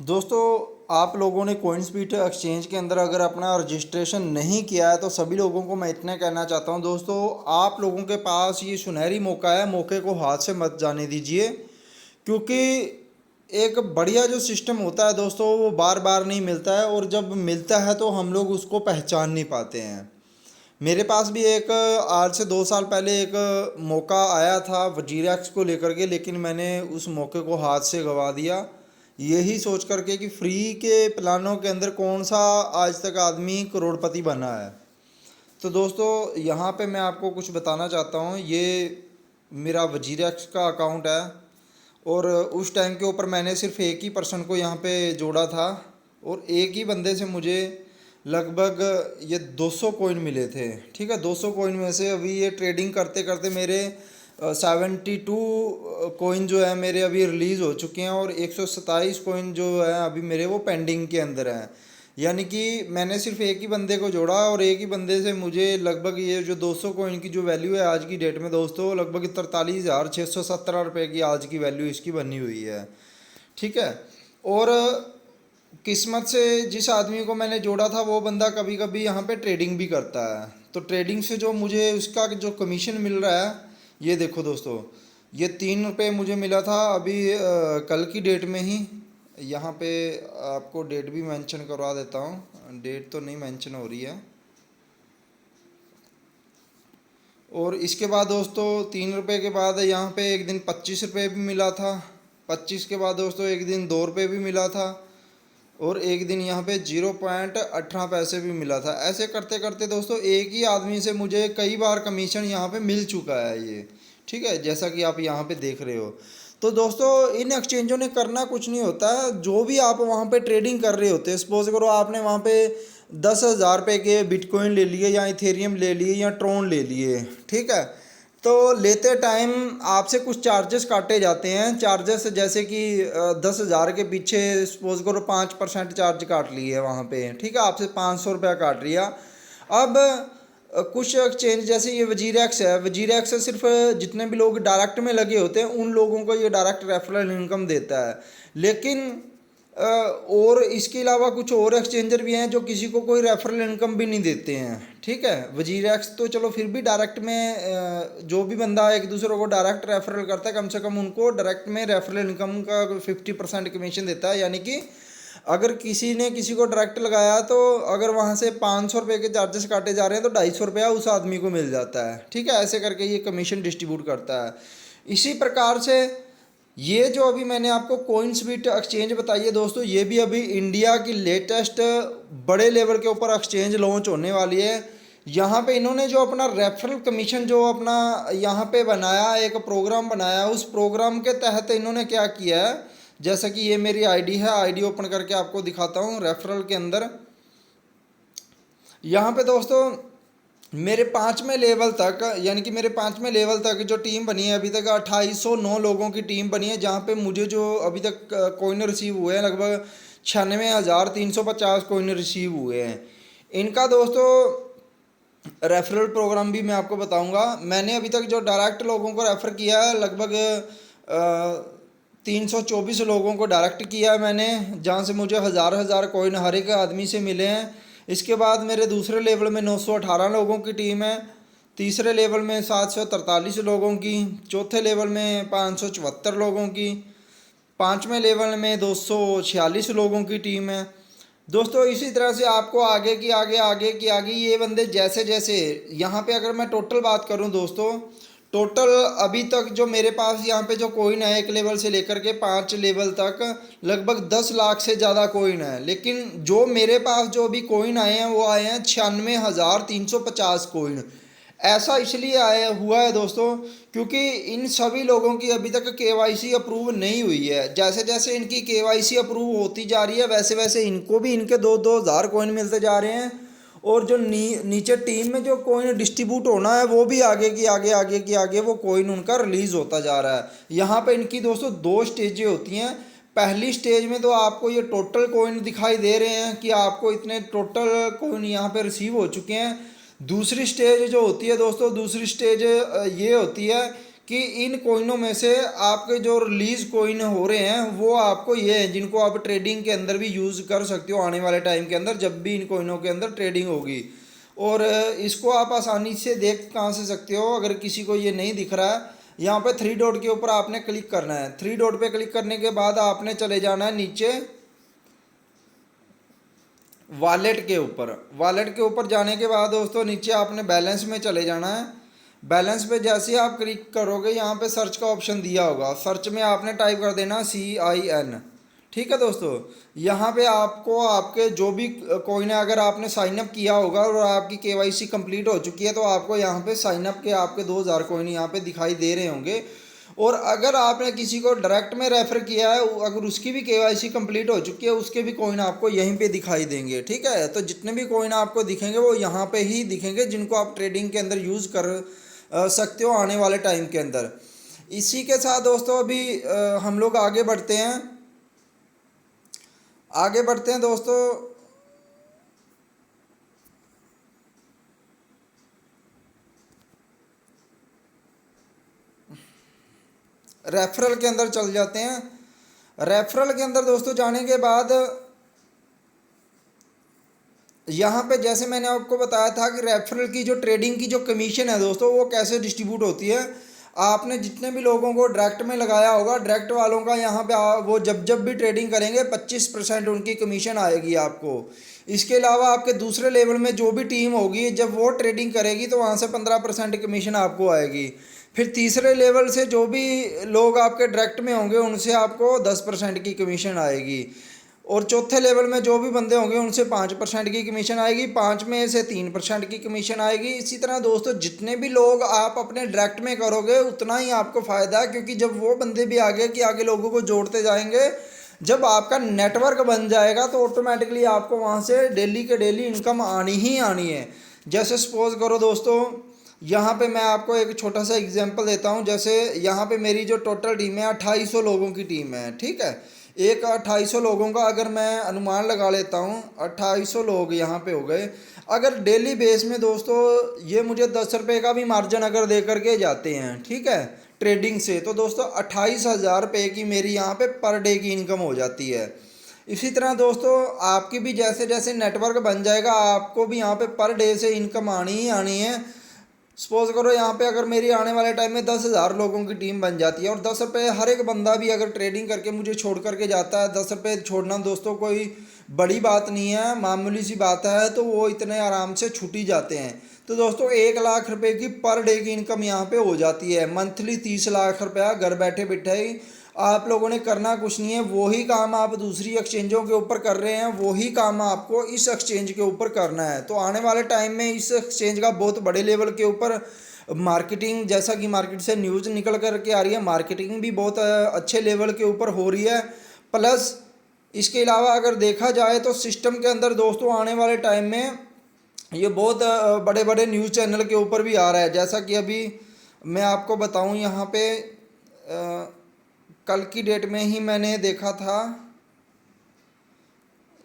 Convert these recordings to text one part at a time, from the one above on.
दोस्तों, आप लोगों ने कोइंसबीट एक्सचेंज के अंदर अगर अपना रजिस्ट्रेशन नहीं किया है तो सभी लोगों को मैं इतना कहना चाहता हूं दोस्तों, आप लोगों के पास ये सुनहरी मौका है, मौके को हाथ से मत जाने दीजिए। क्योंकि एक बढ़िया जो सिस्टम होता है दोस्तों वो बार बार नहीं मिलता है, और जब मिलता है तो हम लोग उसको पहचान नहीं पाते हैं। मेरे पास भी एक आज से 2 साल पहले एक मौका आया था वजीरैक्स को लेकर के, लेकिन मैंने उस मौके को हाथ से गंवा दिया, यही सोच करके कि फ्री के प्लानों के अंदर कौन सा आज तक आदमी करोड़पति बना है। तो दोस्तों, यहाँ पे मैं आपको कुछ बताना चाहता हूँ। ये मेरा वजीरैक्स का अकाउंट है, और उस टाइम के ऊपर मैंने सिर्फ एक ही पर्सन को यहाँ पे जोड़ा था, और एक ही बंदे से मुझे लगभग ये 200 कॉइन मिले थे। ठीक है, 200 कॉइन में से अभी ये ट्रेडिंग करते करते मेरे 72 कॉइन जो है मेरे अभी रिलीज़ हो चुके हैं, और 127 कॉइन जो है अभी मेरे वो पेंडिंग के अंदर हैं। यानी कि मैंने सिर्फ एक ही बंदे को जोड़ा, और एक ही बंदे से मुझे लगभग ये जो 200 कॉइन की जो वैल्यू है आज की डेट में दोस्तों, लगभग 43,617 रुपये की आज की वैल्यू इसकी बनी हुई है। ठीक है, और किस्मत से जिस आदमी को मैंने जोड़ा था वो बंदा कभी कभी यहाँ पे ट्रेडिंग भी करता है, तो ट्रेडिंग से जो मुझे उसका जो कमीशन मिल रहा है, ये देखो दोस्तों, ये 3 रुपये मुझे मिला था अभी कल की डेट में ही। यहाँ पे आपको डेट भी मेंशन करवा देता हूँ, डेट तो नहीं मेंशन हो रही है। और इसके बाद दोस्तों 3 रुपये के बाद यहाँ पे एक दिन 25 रुपये भी मिला था, 25 के बाद दोस्तों एक दिन 2 रुपये भी मिला था, और एक दिन यहाँ पे 0.18 पैसे भी मिला था। ऐसे करते करते दोस्तों एक ही आदमी से मुझे कई बार कमीशन यहाँ पे मिल चुका है ये। ठीक है, जैसा कि आप यहाँ पे देख रहे हो। तो दोस्तों इन एक्सचेंजों ने करना कुछ नहीं होता है, जो भी आप वहाँ पे ट्रेडिंग कर रहे होते हैं, सपोज करो आपने वहाँ पे 10,000 रुपये के बिटकॉइन ले लिए, या इथेरियम ले लिए, या ट्रोन ले लिए। ठीक है, तो लेते टाइम आपसे कुछ चार्जेस काटे जाते हैं। चार्जेस जैसे कि 10,000 के पीछे सपोज करो 5% चार्ज काट लिए वहाँ पे। ठीक है, आपसे 500 रुपया काट लिया। अब कुछ एक्सचेंज जैसे ये वजीरैक्स है, वजीरैक्स सिर्फ जितने भी लोग डायरेक्ट में लगे होते हैं उन लोगों को ये डायरेक्ट रेफरल इनकम देता है। लेकिन और इसके अलावा कुछ और एक्सचेंजर भी हैं जो किसी को कोई रेफरल इनकम भी नहीं देते हैं। ठीक है, वजीरैक्स तो चलो फिर भी डायरेक्ट में जो भी बंदा एक दूसरे को डायरेक्ट रेफरल करता है, कम से कम उनको डायरेक्ट में रेफरल इनकम का 50% कमीशन देता है। यानी कि अगर किसी ने किसी को डायरेक्ट लगाया तो अगर वहाँ से 500 रुपये के चार्जेस काटे जा रहे हैं तो 250 रुपया उस आदमी को मिल जाता है। ठीक है, ऐसे करके ये कमीशन डिस्ट्रीब्यूट करता है। इसी प्रकार से ये जो अभी मैंने आपको कोइंसबीट एक्सचेंज बताई है दोस्तों, ये भी अभी इंडिया की लेटेस्ट बड़े लेवल के ऊपर एक्सचेंज लॉन्च होने वाली है। यहाँ पे इन्होंने जो अपना रेफरल कमीशन जो अपना यहाँ पे बनाया, एक प्रोग्राम बनाया, उस प्रोग्राम के तहत इन्होंने क्या किया है, जैसा कि ये मेरी आईडी है, आईडी ओपन करके आपको दिखाता हूँ। रेफरल के अंदर यहाँ पे दोस्तों मेरे 5वें लेवल तक, यानी कि मेरे 5वें लेवल तक जो टीम बनी है अभी तक 2809 लोगों की टीम बनी है, जहाँ पे मुझे जो अभी तक कॉइन रिसीव हुए हैं लगभग 96,350 कॉइन रिसीव हुए हैं। इनका दोस्तों रेफरल प्रोग्राम भी मैं आपको बताऊंगा। मैंने अभी तक जो डायरेक्ट लोगों को रेफ़र किया है लगभग 324 लोगों को डायरेक्ट किया है मैंने, जहाँ से मुझे हज़ार हज़ार कॉइन हर एक आदमी से मिले हैं। इसके बाद मेरे दूसरे लेवल में 918 लोगों की टीम है, तीसरे लेवल में 743 लोगों की, चौथे लेवल में 574 लोगों की, 5वें लेवल में 246 लोगों की टीम है। दोस्तों इसी तरह से आपको आगे की आगे ये बंदे जैसे जैसे यहाँ पे अगर मैं टोटल बात करूँ दोस्तों, टोटल अभी तक जो मेरे पास यहाँ पे जो कोइन है 1 लेवल से लेकर के 5 लेवल तक लगभग 10 लाख से ज़्यादा कोइन है। लेकिन जो मेरे पास जो अभी कोइन आए हैं वो आए हैं 96,350 कोइन। ऐसा इसलिए आया हुआ है दोस्तों क्योंकि इन सभी लोगों की अभी तक केवाईसी अप्रूव नहीं हुई है। जैसे जैसे इनकी केवाईसी अप्रूव होती जा रही है वैसे वैसे इनको भी इनके 2-2 हज़ार कोइन मिलते जा रहे हैं, और जो नीचे टीम में जो कोइन डिस्ट्रीब्यूट होना है वो भी आगे वो कोइन उनका रिलीज़ होता जा रहा है। यहाँ पे इनकी दोस्तों 2 स्टेजें होती हैं। पहली स्टेज में तो आपको ये टोटल कोइन दिखाई दे रहे हैं कि आपको इतने टोटल कोइन यहाँ पे रिसीव हो चुके हैं। दूसरी स्टेज जो होती है दोस्तों, दूसरी स्टेज ये होती है कि इन कोइनों में से आपके जो रिलीज कोइन हो रहे हैं वो आपको ये हैं जिनको आप ट्रेडिंग के अंदर भी यूज़ कर सकते हो आने वाले टाइम के अंदर, जब भी इन कोइनों के अंदर ट्रेडिंग होगी। और इसको आप आसानी से देख कहाँ से सकते हो, अगर किसी को ये नहीं दिख रहा है, यहाँ पे थ्री डॉट के ऊपर आपने क्लिक करना है। थ्री डॉट पे क्लिक करने के बाद आपने चले जाना है नीचे वॉलेट के ऊपर। वॉलेट के ऊपर जाने के बाद दोस्तों नीचे आपने बैलेंस में चले जाना है। बैलेंस पे जैसे ही आप क्लिक करोगे यहाँ पे सर्च का ऑप्शन दिया होगा, सर्च में आपने टाइप कर देना CIN। ठीक है दोस्तों, यहाँ पे आपको आपके जो भी कोइन है, अगर आपने साइनअप किया होगा और आपकी KYC कंप्लीट हो चुकी है तो आपको यहाँ पे साइनअप के आपके 2000 कोइन यहाँ पे दिखाई दे रहे होंगे। और अगर आपने किसी को डायरेक्ट में रेफ़र किया है, अगर उसकी भी KYC कंप्लीट हो चुकी है, उसके भी कोइन आपको यहीं पे दिखाई देंगे। ठीक है, तो जितने भी कोइन आपको दिखेंगे वो यहाँ पे ही दिखेंगे जिनको आप ट्रेडिंग के अंदर यूज़ कर सकते हो आने वाले टाइम के अंदर। इसी के साथ दोस्तों अभी हम लोग आगे बढ़ते हैं। आगे बढ़ते हैं दोस्तों। रेफरल के अंदर चल जाते हैं। रेफरल के अंदर दोस्तों जाने के बाद यहाँ पे जैसे मैंने आपको बताया था कि रेफरल की जो ट्रेडिंग की जो कमीशन है दोस्तों वो कैसे डिस्ट्रीब्यूट होती है। आपने जितने भी लोगों को डायरेक्ट में लगाया होगा, डायरेक्ट वालों का यहाँ पे वो जब जब भी ट्रेडिंग करेंगे 25% उनकी कमीशन आएगी आपको। इसके अलावा आपके दूसरे लेवल में जो भी टीम होगी जब वो ट्रेडिंग करेगी तो वहाँ से 15% कमीशन आपको आएगी। फिर तीसरे लेवल से जो भी लोग आपके डायरेक्ट में होंगे उनसे आपको 10% की कमीशन आएगी। और चौथे लेवल में जो भी बंदे होंगे उनसे 5% की कमीशन आएगी, 5 में से 3% की कमीशन आएगी। इसी तरह दोस्तों जितने भी लोग आप अपने डायरेक्ट में करोगे उतना ही आपको फ़ायदा है, क्योंकि जब वो बंदे भी आगे कि आगे लोगों को जोड़ते जाएंगे, जब आपका नेटवर्क बन जाएगा तो ऑटोमेटिकली आपको वहाँ से डेली के डेली इनकम आनी ही आनी है। जैसे सपोज़ करो दोस्तों, यहाँ पे मैं आपको एक छोटा सा एग्जांपल देता हूँ। जैसे यहाँ पे मेरी जो टोटल टीम है 2800 लोगों की टीम है। ठीक है, एक 2800 लोगों का अगर मैं अनुमान लगा लेता हूँ, 2800 लोग यहाँ पे हो गए। अगर डेली बेस में दोस्तों ये मुझे 10 रुपये का भी मार्जिन अगर दे करके जाते हैं, ठीक है, ट्रेडिंग से, तो दोस्तों 28,000 रुपये की मेरी यहाँ पे पर डे की इनकम हो जाती है। इसी तरह दोस्तों आपकी भी जैसे जैसे नेटवर्क बन जाएगा आपको भी यहाँ पे पर डे से इनकम आनी ही आनी है। सपोज करो यहाँ पे अगर मेरी आने वाले टाइम में 10,000 लोगों की टीम बन जाती है और 10 रुपये हर एक बंदा भी अगर ट्रेडिंग करके मुझे छोड़ करके जाता है, 10 रुपये छोड़ना दोस्तों कोई बड़ी बात नहीं है, मामूली सी बात है, तो वो इतने आराम से छूट ही जाते हैं। तो दोस्तों 1 लाख रुपए की पर डे की इनकम यहाँ पे हो जाती है। मंथली 30 लाख रुपया घर बैठे बैठे ही आप लोगों ने करना कुछ नहीं है। वही काम आप दूसरी एक्सचेंजों के ऊपर कर रहे हैं, वही काम आपको इस एक्सचेंज के ऊपर करना है। तो आने वाले टाइम में इस एक्सचेंज का बहुत बड़े लेवल के ऊपर मार्केटिंग, जैसा कि मार्केट से न्यूज़ निकल कर के आ रही है, मार्केटिंग भी बहुत अच्छे लेवल के ऊपर हो रही है। प्लस इसके अलावा अगर देखा जाए तो सिस्टम के अंदर दोस्तों आने वाले टाइम में ये बहुत बड़े बड़े न्यूज़ चैनल के ऊपर भी आ रहा है। जैसा कि अभी मैं आपको बताऊं, यहाँ पे कल की डेट में ही मैंने देखा था,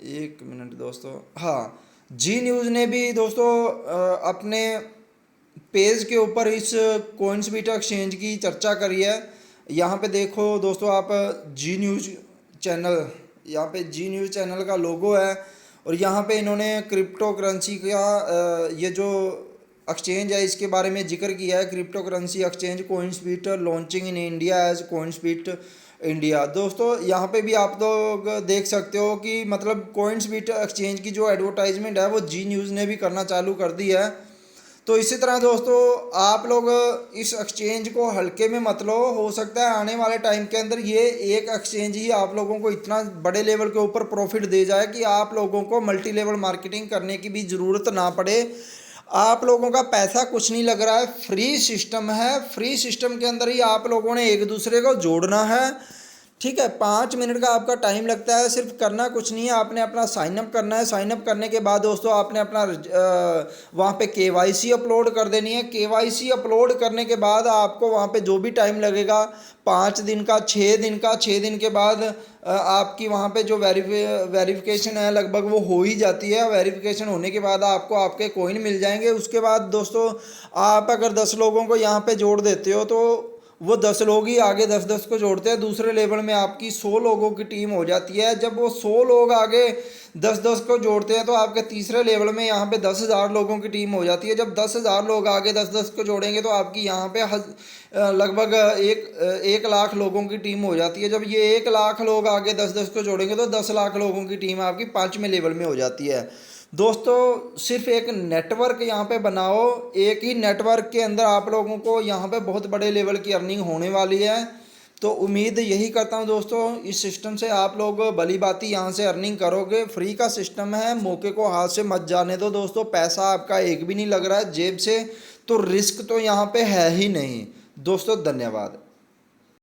एक मिनट दोस्तों, हाँ, जी न्यूज़ ने भी दोस्तों अपने पेज के ऊपर इस कोइंसबीट एक्सचेंज की चर्चा करी है। यहाँ पे देखो दोस्तों आप जी न्यूज़ चैनल, यहाँ पे जी न्यूज़ चैनल का लोगो है और यहाँ पे इन्होंने क्रिप्टो करेंसी का ये जो एक्सचेंज है इसके बारे में जिक्र किया है। Cryptocurrency exchange Coinsbit launching in India as Coinsbit India. दोस्तों यहाँ पे भी आप लोग देख सकते हो कि मतलब कोइंसबीट एक्सचेंज की जो एडवर्टाइजमेंट है वो जी न्यूज़ ने भी करना चालू कर दी है। तो इसी तरह दोस्तों आप लोग इस एक्सचेंज को हल्के में मत लो, हो सकता है आने वाले टाइम के अंदर ये एक एक्सचेंज ही आप लोगों को इतना बड़े लेवल के ऊपर प्रॉफिट दे जाए कि आप लोगों को मल्टी लेवल मार्केटिंग करने की भी ज़रूरत ना पड़े। आप लोगों का पैसा कुछ नहीं लग रहा है, फ्री सिस्टम है। फ्री सिस्टम के अंदर ही आप लोगों ने एक दूसरे को जोड़ना है। ठीक है, 5 मिनट का आपका टाइम लगता है, सिर्फ करना कुछ नहीं है, आपने अपना साइनअप करना है। साइनअप करने के बाद दोस्तों आपने अपना वहाँ पे KYC अपलोड कर देनी है। KYC अपलोड करने के बाद आपको वहाँ पे जो भी टाइम लगेगा, 5 दिन का, 6 दिन का, 6 दिन के बाद आपकी वहाँ पे जो वेरिफिकेशन है लगभग वो हो ही जाती है। वेरिफिकेशन होने के बाद आपको आपके कॉइन मिल जाएंगे। उसके बाद दोस्तों आप अगर 10 लोगों को यहाँ पे जोड़ देते हो तो वो 10 लोग ही आगे 10-10 को जोड़ते हैं। दूसरे लेवल में आपकी 100 लोगों की टीम हो जाती है। जब वो 100 लोग आगे 10-10 को जोड़ते हैं तो आपके तीसरे लेवल में यहाँ पे 10,000 लोगों की टीम हो जाती है। जब 10,000 लोग आगे 10-10 को जोड़ेंगे तो आपकी यहाँ पे लगभग 1 लाख लोगों की टीम हो जाती है। जब ये 1 लाख लोग आगे 10-10 को जोड़ेंगे तो 10 लाख लोगों की टीम आपकी 5वें लेवल में हो जाती है। दोस्तों सिर्फ एक नेटवर्क यहाँ पे बनाओ, एक ही नेटवर्क के अंदर आप लोगों को यहाँ पे बहुत बड़े लेवल की अर्निंग होने वाली है। तो उम्मीद यही करता हूँ दोस्तों, इस सिस्टम से आप लोग भली भांति यहाँ से अर्निंग करोगे। फ्री का सिस्टम है, मौके को हाथ से मत जाने दो दोस्तों। पैसा आपका एक भी नहीं लग रहा है जेब से, तो रिस्क तो यहाँ पे है ही नहीं दोस्तों। धन्यवाद।